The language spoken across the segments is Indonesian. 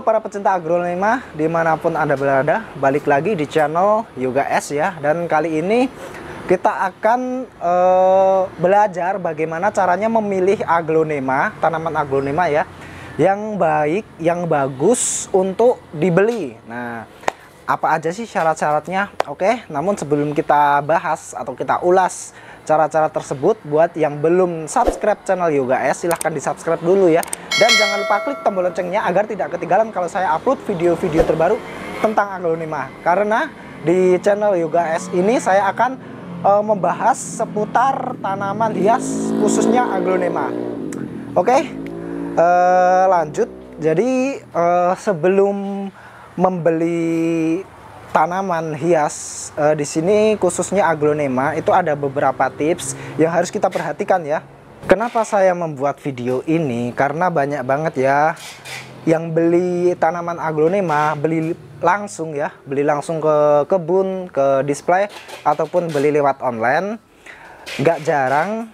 para pecinta aglonema dimanapun Anda berada, balik lagi di channel Yoga S ya. Dan kali ini kita akan belajar bagaimana caranya memilih aglonema, tanaman aglonema ya, yang baik, yang bagus untuk dibeli. Nah, apa aja sih syarat-syaratnya? Oke, namun sebelum kita bahas atau kita ulas cara-cara tersebut, buat yang belum subscribe channel Yoga S, silahkan di subscribe dulu ya. Dan jangan lupa klik tombol loncengnya agar tidak ketinggalan kalau saya upload video-video terbaru tentang aglonema. Karena di channel Yoga S ini saya akan membahas seputar tanaman hias khususnya aglonema. Oke, lanjut. Jadi sebelum membeli tanaman hias di sini khususnya aglonema, itu ada beberapa tips yang harus kita perhatikan ya. Kenapa saya membuat video ini? Karena banyak banget ya yang beli tanaman aglonema, beli langsung ya, beli langsung ke kebun, ke display, ataupun beli lewat online. Gak jarang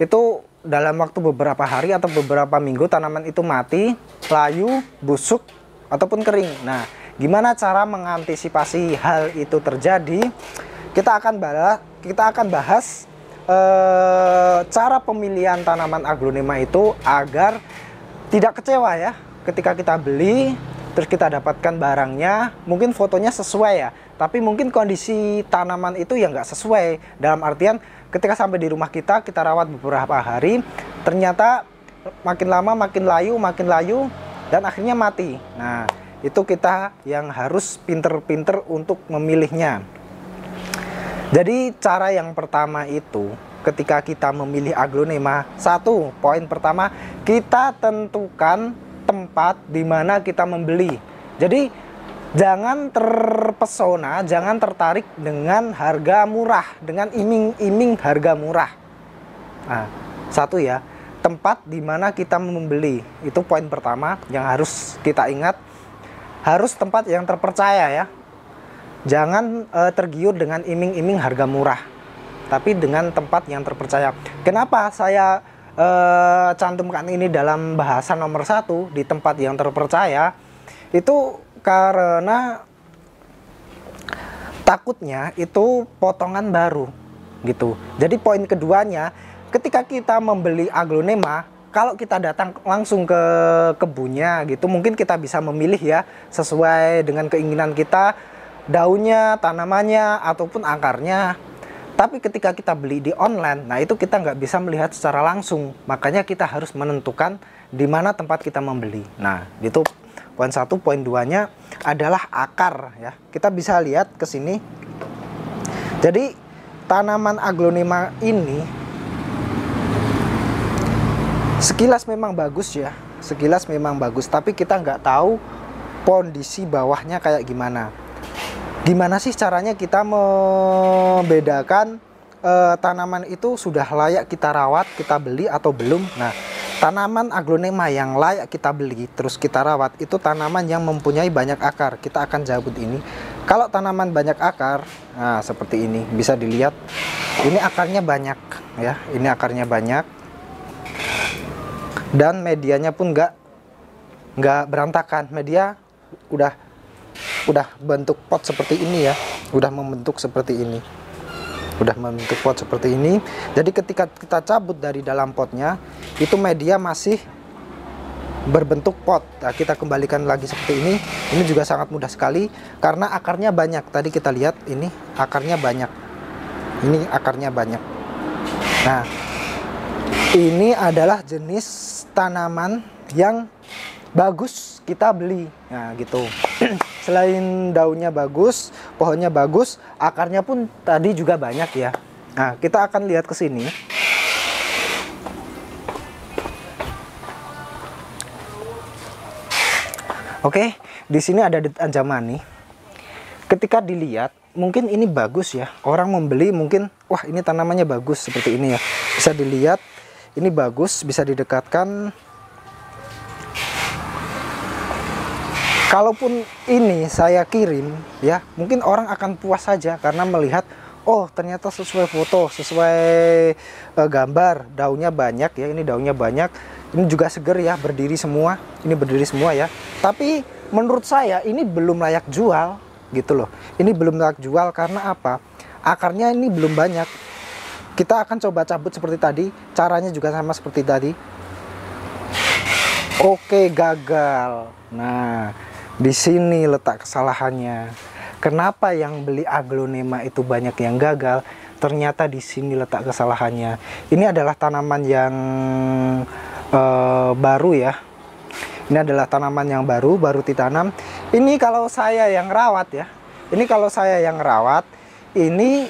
itu dalam waktu beberapa hari atau beberapa minggu tanaman itu mati, layu, busuk, ataupun kering. Nah, gimana cara mengantisipasi hal itu terjadi? Kita akan bahas cara pemilihan tanaman aglonema itu agar tidak kecewa ya ketika kita beli terus kita dapatkan barangnya mungkin fotonya sesuai ya, tapi mungkin kondisi tanaman itu ya nggak sesuai, dalam artian ketika sampai di rumah kita rawat beberapa hari, ternyata makin lama makin layu dan akhirnya mati. Nah, itu kita yang harus pinter-pinter untuk memilihnya. Jadi cara yang pertama itu ketika kita memilih aglonema, satu poin pertama, kita tentukan tempat di mana kita membeli. Jadi jangan terpesona, jangan tertarik dengan harga murah, dengan iming-iming harga murah. Nah, satu ya, tempat di mana kita membeli. Itu poin pertama yang harus kita ingat. Harus tempat yang terpercaya ya. Jangan tergiur dengan iming-iming harga murah, tapi dengan tempat yang terpercaya. Kenapa saya cantumkan ini dalam bahasan nomor 1 di tempat yang terpercaya? Itu karena takutnya itu potongan baru gitu. Jadi poin keduanya, ketika kita membeli aglonema, kalau kita datang langsung ke kebunnya gitu, mungkin kita bisa memilih ya sesuai dengan keinginan kita, daunnya, tanamannya, ataupun akarnya. Tapi ketika kita beli di online, nah itu kita nggak bisa melihat secara langsung. Makanya kita harus menentukan di mana tempat kita membeli. Nah, itu poin 1. Poin 2-nya adalah akar ya. Kita bisa lihat ke sini. Jadi tanaman aglonema ini sekilas memang bagus ya. Sekilas memang bagus, tapi kita nggak tahu kondisi bawahnya kayak gimana. Gimana sih caranya kita membedakan tanaman itu sudah layak kita rawat, kita beli atau belum? Nah, tanaman aglonema yang layak kita beli terus kita rawat itu tanaman yang mempunyai banyak akar. Kita akan cabut ini. Kalau tanaman banyak akar, nah seperti ini, bisa dilihat. Ini akarnya banyak ya, ini akarnya banyak. Dan medianya pun nggak berantakan. Media udah bentuk pot seperti ini ya, udah membentuk seperti ini, udah membentuk pot seperti ini. Jadi ketika kita cabut dari dalam potnya, itu media masih berbentuk pot. Nah, kita kembalikan lagi seperti ini. Ini juga sangat mudah sekali karena akarnya banyak. Tadi kita lihat ini akarnya banyak, ini akarnya banyak. Nah, ini adalah jenis tanaman yang bagus kita beli. Nah gitu. Selain daunnya bagus, pohonnya bagus, akarnya pun tadi juga banyak ya. Nah, kita akan lihat ke sini. Oke, di sini ada anjamani. Ketika dilihat, mungkin ini bagus ya. Orang membeli mungkin, wah ini tanamannya bagus seperti ini ya. Bisa dilihat, ini bagus, bisa didekatkan. Kalaupun ini saya kirim ya, mungkin orang akan puas saja karena melihat, oh ternyata sesuai foto, sesuai gambar, daunnya banyak ya, ini daunnya banyak, ini juga seger ya, berdiri semua, ini berdiri semua ya. Tapi menurut saya ini belum layak jual gitu loh. Ini belum layak jual karena apa? Akarnya ini belum banyak. Kita akan coba cabut seperti tadi, caranya juga sama seperti tadi. Oke, gagal. Nah, di sini letak kesalahannya. Kenapa yang beli aglonema itu banyak yang gagal? Ternyata di sini letak kesalahannya. Ini adalah tanaman yang baru ya. Ini adalah tanaman yang baru ditanam. Ini kalau saya yang rawat ya. Ini kalau saya yang rawat, ini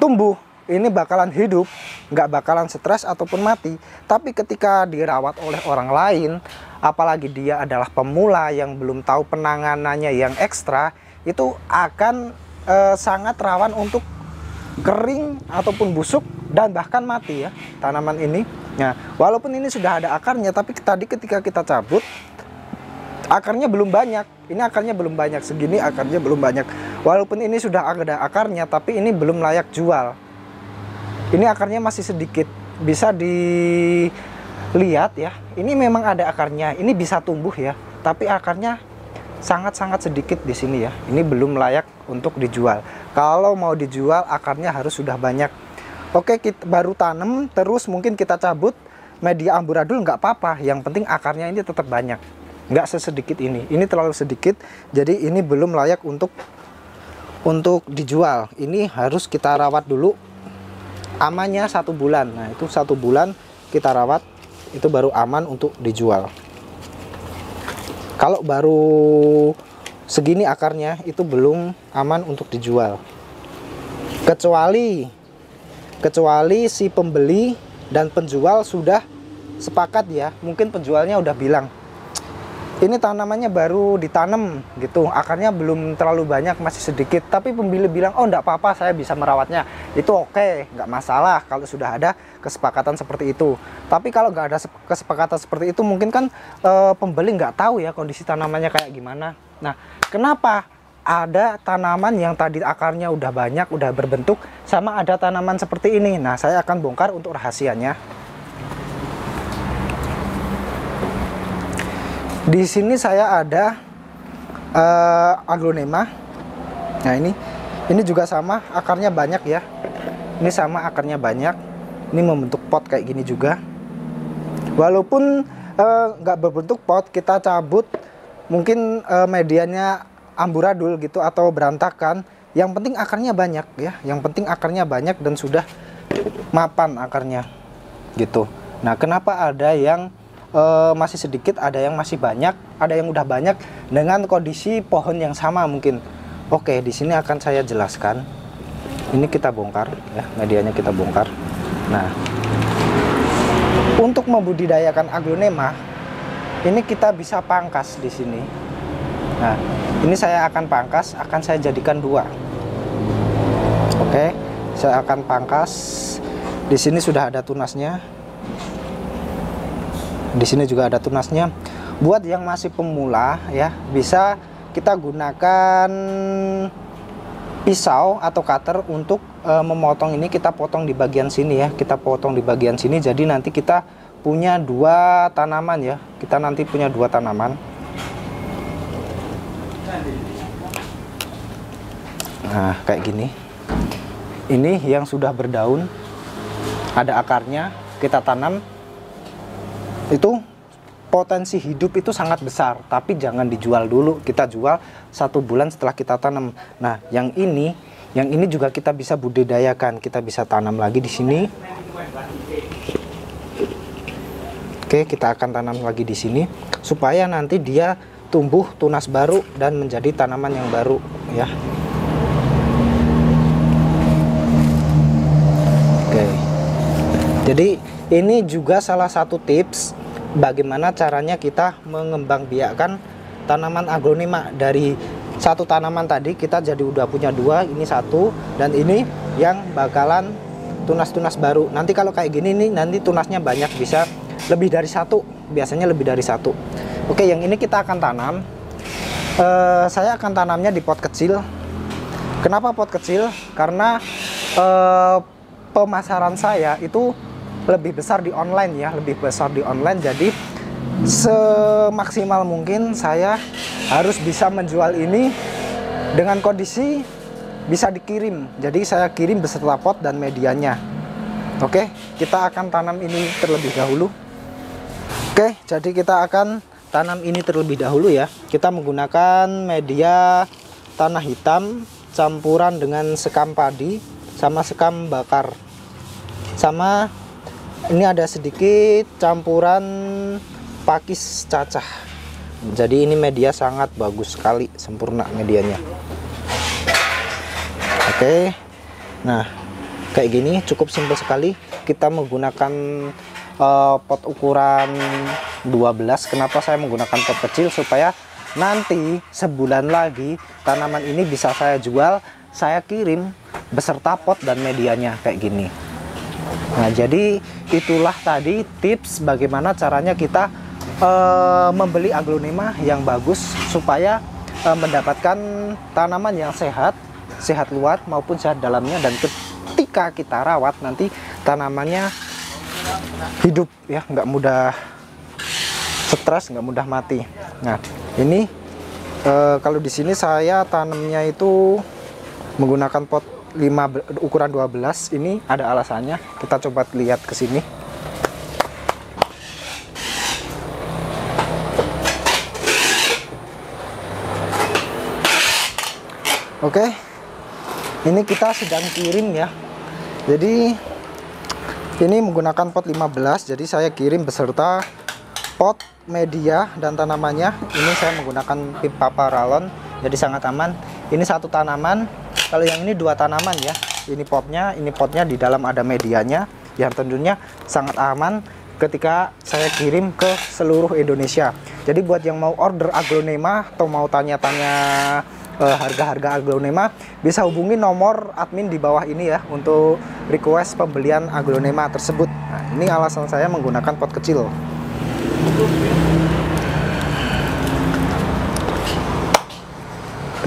tumbuh. Ini bakalan hidup, nggak bakalan stres ataupun mati. Tapi ketika dirawat oleh orang lain, apalagi dia adalah pemula yang belum tahu penanganannya yang ekstra, itu akan sangat rawan untuk kering ataupun busuk dan bahkan mati ya tanaman ini. Nah, walaupun ini sudah ada akarnya, tapi tadi ketika kita cabut akarnya belum banyak. Ini akarnya belum banyak, segini akarnya belum banyak. Walaupun ini sudah ada akarnya, tapi ini belum layak jual. Ini akarnya masih sedikit, bisa dilihat ya. Ini memang ada akarnya, ini bisa tumbuh ya, tapi akarnya sangat-sangat sedikit di sini ya. Ini belum layak untuk dijual. Kalau mau dijual akarnya harus sudah banyak. Oke, kita baru tanam, terus mungkin kita cabut media amburadul nggak apa-apa. Yang penting akarnya ini tetap banyak, nggak sesedikit ini. Ini terlalu sedikit, jadi ini belum layak untuk dijual. Ini harus kita rawat dulu. Amannya 1 bulan. Nah, itu 1 bulan kita rawat, itu baru aman untuk dijual. Kalau baru segini akarnya itu belum aman untuk dijual. Kecuali si pembeli dan penjual sudah sepakat ya. Mungkin penjualnya udah bilang, ini tanamannya baru ditanam gitu, akarnya belum terlalu banyak, masih sedikit. Tapi pembeli bilang, oh enggak apa-apa, saya bisa merawatnya. Itu oke, nggak masalah kalau sudah ada kesepakatan seperti itu. Tapi kalau nggak ada kesepakatan seperti itu, mungkin kan pembeli nggak tahu ya kondisi tanamannya kayak gimana. Nah, kenapa ada tanaman yang tadi akarnya udah banyak, udah berbentuk, sama ada tanaman seperti ini? Nah, saya akan bongkar untuk rahasianya. Di sini saya ada aglonema. Nah, ini juga sama, akarnya banyak ya. Ini sama, akarnya banyak. Ini membentuk pot kayak gini juga. Walaupun nggak berbentuk pot, kita cabut mungkin medianya amburadul gitu atau berantakan. Yang penting akarnya banyak ya. Yang penting akarnya banyak dan sudah mapan akarnya gitu. Nah, kenapa ada yang masih sedikit, ada yang masih banyak, ada yang udah banyak dengan kondisi pohon yang sama mungkin. Oke, di sini akan saya jelaskan. Ini kita bongkar ya, medianya kita bongkar. Nah, untuk membudidayakan aglonema ini kita bisa pangkas di sini. Nah, ini saya akan pangkas, akan saya jadikan 2. Oke, saya akan pangkas. Di sini sudah ada tunasnya. Di sini juga ada tunasnya. Buat yang masih pemula ya, bisa kita gunakan pisau atau cutter untuk memotong ini. Kita potong di bagian sini ya. Kita potong di bagian sini. Jadi nanti kita punya 2 tanaman ya. Kita nanti punya 2 tanaman. Nah, kayak gini. Ini yang sudah berdaun, ada akarnya, kita tanam. Itu potensi hidup itu sangat besar, tapi jangan dijual dulu. Kita jual 1 bulan setelah kita tanam. Nah, yang ini juga kita bisa budidayakan. Kita bisa tanam lagi di sini. Oke, kita akan tanam lagi di sini supaya nanti dia tumbuh tunas baru dan menjadi tanaman yang baru ya. Oke. Jadi ini juga salah satu tips bagaimana caranya kita mengembangbiakkan tanaman aglonema. Dari 1 tanaman tadi kita jadi udah punya 2, ini 1 dan ini yang bakalan tunas-tunas baru. Nanti kalau kayak gini nih, nanti tunasnya banyak, bisa lebih dari 1, biasanya lebih dari 1. Oke, yang ini kita akan tanam. Saya akan tanamnya di pot kecil. Kenapa pot kecil? Karena pemasaran saya itu lebih besar di online ya, lebih besar di online. Jadi semaksimal mungkin saya harus bisa menjual ini dengan kondisi bisa dikirim. Jadi saya kirim beserta pot dan medianya. Oke, kita akan tanam ini terlebih dahulu. Oke, jadi kita akan tanam ini terlebih dahulu ya. Kita menggunakan media tanah hitam campuran dengan sekam padi sama sekam bakar. Sama ini ada sedikit campuran pakis cacah. Jadi ini media sangat bagus sekali, sempurna medianya. Oke. Nah, kayak gini cukup simpel sekali. Kita menggunakan pot ukuran 12. Kenapa saya menggunakan pot kecil? Supaya nanti sebulan lagi tanaman ini bisa saya jual, saya kirim beserta pot dan medianya kayak gini. Nah, jadi itulah tadi tips bagaimana caranya kita membeli aglonema yang bagus supaya mendapatkan tanaman yang sehat, sehat luar maupun sehat dalamnya, dan ketika kita rawat nanti tanamannya hidup ya, nggak mudah stres, nggak mudah mati. Nah, ini kalau di sini saya tanamnya itu menggunakan pot ukuran 12. Ini ada alasannya. Kita coba lihat ke sini. Oke. Ini kita sedang kirim ya. Jadi ini menggunakan pot 15, jadi saya kirim beserta pot, media, dan tanamannya. Ini saya menggunakan pipa paralon, jadi sangat aman. Ini satu tanaman, kalau yang ini dua tanaman ya. Ini potnya di dalam ada medianya, yang tentunya sangat aman ketika saya kirim ke seluruh Indonesia. Jadi buat yang mau order aglonema atau mau tanya-tanya harga-harga aglonema, bisa hubungi nomor admin di bawah ini ya untuk request pembelian aglonema tersebut. Nah, ini alasan saya menggunakan pot kecil.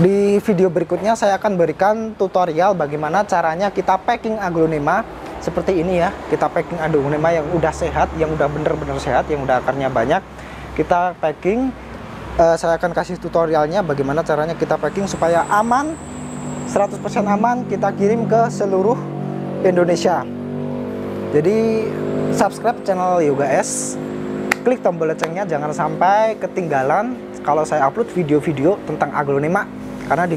Di video berikutnya saya akan berikan tutorial bagaimana caranya kita packing aglonema seperti ini ya. Kita packing aglonema yang udah sehat, yang udah bener-bener sehat, yang udah akarnya banyak. Kita packing. Saya akan kasih tutorialnya bagaimana caranya kita packing supaya aman, 100% aman, kita kirim ke seluruh Indonesia. Jadi subscribe channel Yoga S, klik tombol loncengnya, jangan sampai ketinggalan kalau saya upload video-video tentang aglonema, karena di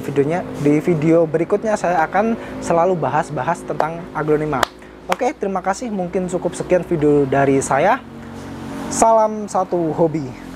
video berikutnya saya akan selalu bahas-bahas tentang aglonema. Oke, terima kasih, mungkin cukup sekian video dari saya. Salam satu hobi.